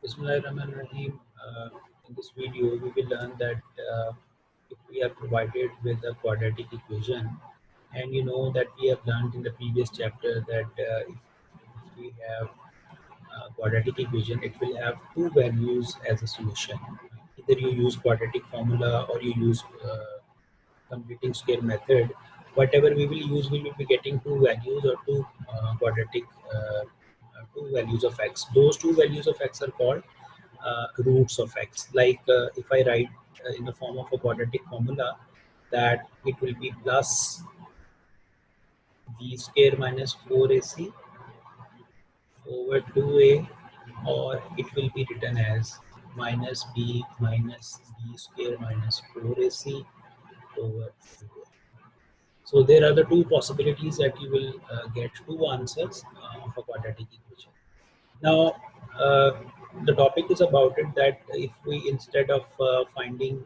Bismillahirrahmanirrahim. In this video, we will learn that if we are provided with a quadratic equation, and you know that we have learned in the previous chapter that if we have a quadratic equation, it will have two values as a solution. Either you use quadratic formula or you use completing square method. Whatever we will use, we will be getting two values or two quadratic two values of x. Those two values of x are called roots of x. Like if I write in the form of a quadratic formula, that it will be plus b square minus 4ac over 2a, or it will be written as minus b square minus 4ac over 2a. So there are the two possibilities that you will get two answers of a quadratic equation. Now, uh, the topic is about it that if we, instead of finding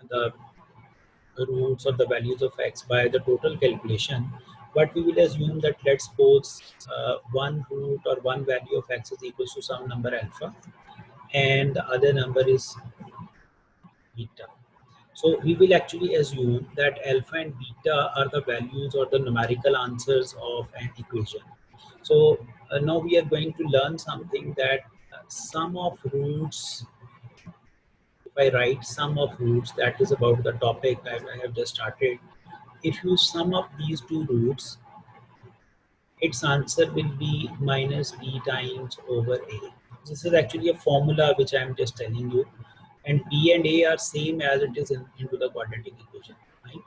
the roots or the values of x by the total calculation, what we will assume that let's suppose one root or one value of x is equals to some number alpha, and the other number is beta. So we will actually assume that alpha and beta are the values or the numerical answers of an equation. So now we are going to learn something that sum of roots, if I write sum of roots, that is about the topic I have just started. If you sum up these two roots, its answer will be minus b times over a. This is actually a formula which I am just telling you, and b and a are same as it is into the quadratic equation, right?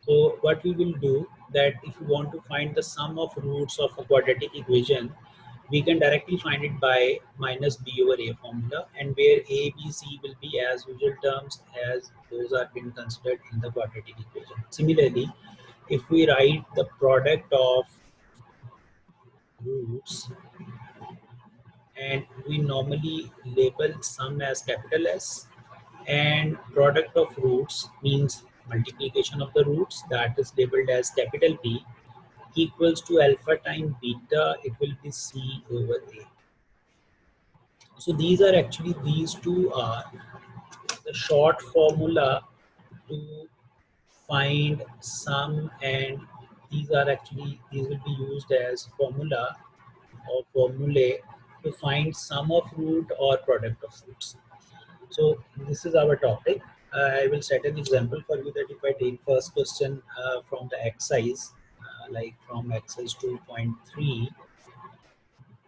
So what we will do, that if you want to find the sum of roots of a quadratic equation, we can directly find it by minus b over a formula, and where a, b, c will be as usual terms as those are being considered in the quadratic equation. Similarly, if we write the product of roots, and we normally label sum as capital S, and product of roots means multiplication of the roots, that is labeled as capital P, equals to alpha times beta, it will be C over A. So these are actually, these two are the short formula to find sum, and these are actually, these will be used as formula or formulae to find sum of root or product of roots. So this is our topic. I will set an example for you that if I take first question from the exercise, like from exercise 2.3,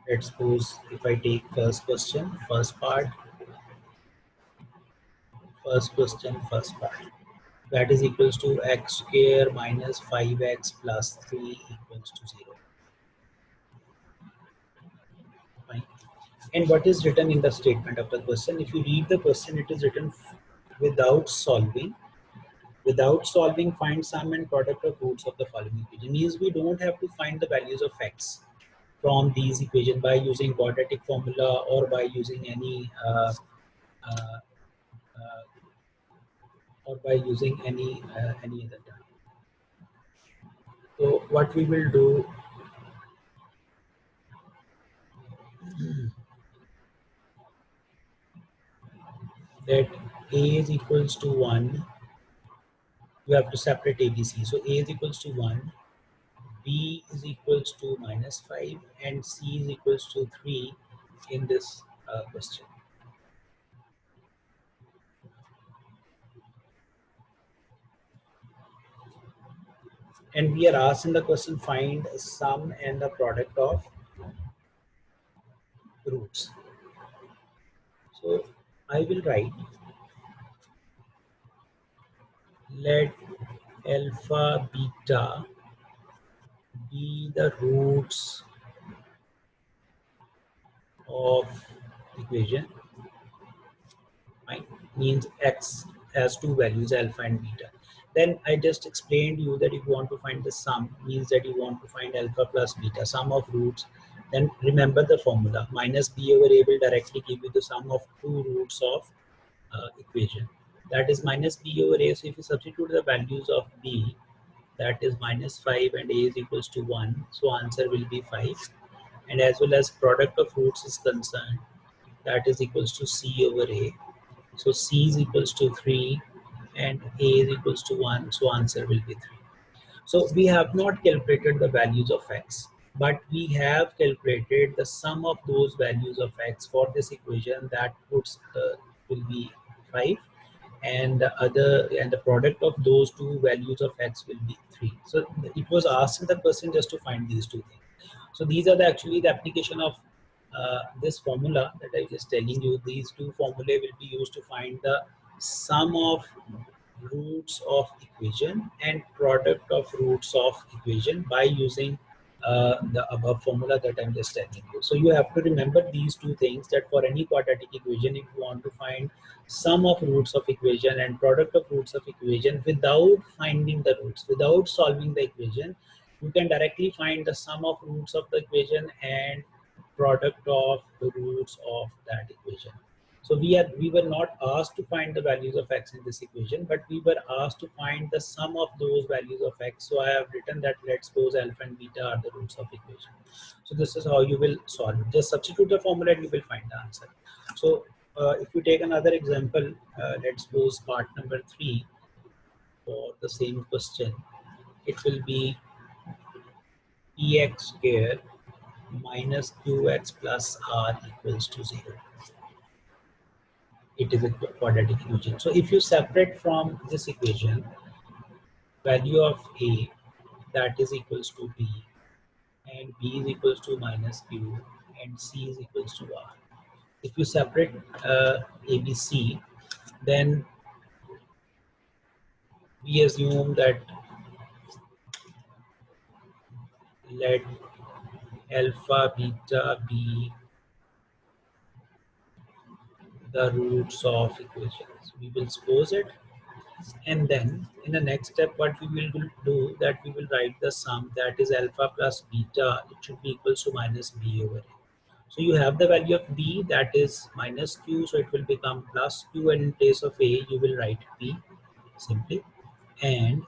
let's suppose if I take first question, first part, that is equals to x square minus 5x plus 3 equals to 0. Fine. And what is written in the statement of the question? If you read the question, it is written without solving. Without solving, find sum and product of roots of the following equation. Means we don't have to find the values of x from these equations by using quadratic formula or by using uh, uh, any other term. So what we will do, that a is equals to 1, you have to separate ABC. So a is equals to 1, b is equals to minus 5, and c is equals to 3 in this question. And we are asked in the question, find sum and the product of roots. So I will write, let alpha beta be the roots of equation. Right? Means x has two values, alpha and beta. Then I just explained you that if you want to find the sum, means that you want to find alpha plus beta, sum of roots. Then remember the formula, minus b over a will directly give you the sum of two roots of equation. That is minus b over a. So if you substitute the values of b, that is minus 5 and a is equals to 1. So answer will be 5. And as well as product of roots is concerned, that is equals to C over A. So C is equals to 3 and A is equals to 1. So answer will be 3. So we have not calculated the values of x, but we have calculated the sum of those values of x for this equation that puts will be 5, and the product of those two values of x will be 3. So it was asked the question just to find these two things. So these are actually the application of this formula that I was just telling you. These two formulae will be used to find the sum of roots of equation and product of roots of equation by using the above formula that I'm just telling you. So you have to remember these two things, that for any quadratic equation, if you want to find sum of roots of equation and product of roots of equation without finding the roots, without solving the equation, you can directly find the sum of roots of the equation and product of the roots of that equation. So we were not asked to find the values of x in this equation, but we were asked to find the sum of those values of x. So I have written that let's suppose alpha and beta are the roots of equation. So this is how you will solve it. Just substitute the formula and you will find the answer. So if you take another example, let's suppose part number 3 for the same question. It will be px square minus qx plus r equals to 0. It is a quadratic equation. So if you separate from this equation, value of a, that is equals to b, and b is equals to minus q, and c is equals to r. If you separate abc, then we assume that let alpha beta be the roots of equations. We will suppose it, and then in the next step what we will do, that we will write the sum, that is alpha plus beta, it should be equals to minus b over a. So you have the value of b, that is minus q, so it will become plus q, and in place of a you will write b simply. And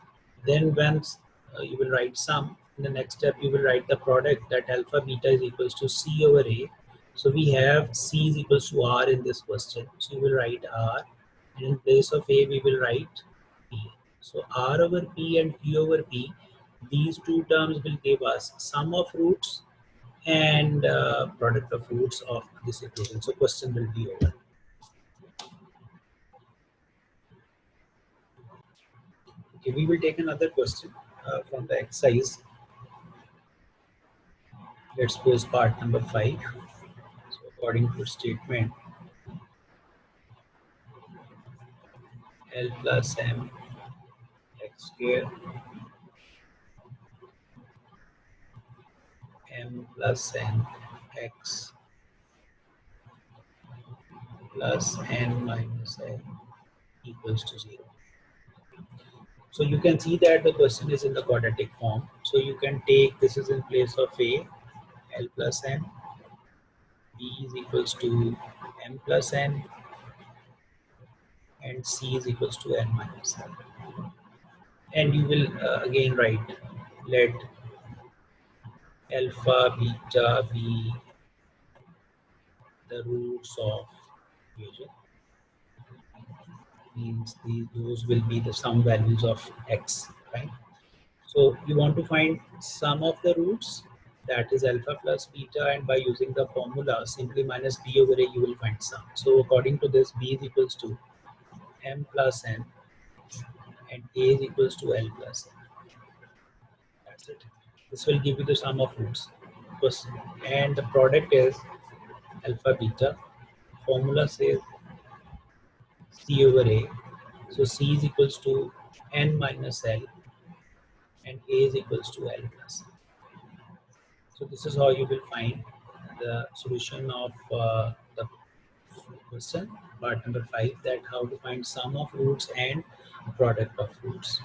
then once you will write sum, in the next step you will write the product, that alpha beta is equals to c over a. So we have c is equals to r in this question, so you will write r, and in place of a we will write p. So r over p and p over p, these two terms will give us sum of roots and product of roots of this equation. So question will be over. Okay, we will take another question from the exercise. Let's suppose part number 5. So according to statement, L plus M x square M plus N x plus N minus N equals to 0. So you can see that the question is in the quadratic form. So you can take, this is in place of A, L plus M, B is equals to M plus N, and C is equals to N minus N. And you will again write, let alpha beta be the roots of equation, means those will be the sum values of x, right? So you want to find sum of the roots, that is alpha plus beta, and by using the formula simply minus b over a you will find sum. So according to this, b is equals to m plus n and a is equals to l plus n. That's it. This will give you the sum of roots. And the product is alpha beta. Formula says c over a. So c is equals to n minus l, and a is equals to l plus. So this is how you will find the solution of the question, part number 5, that how to find sum of roots and product of roots.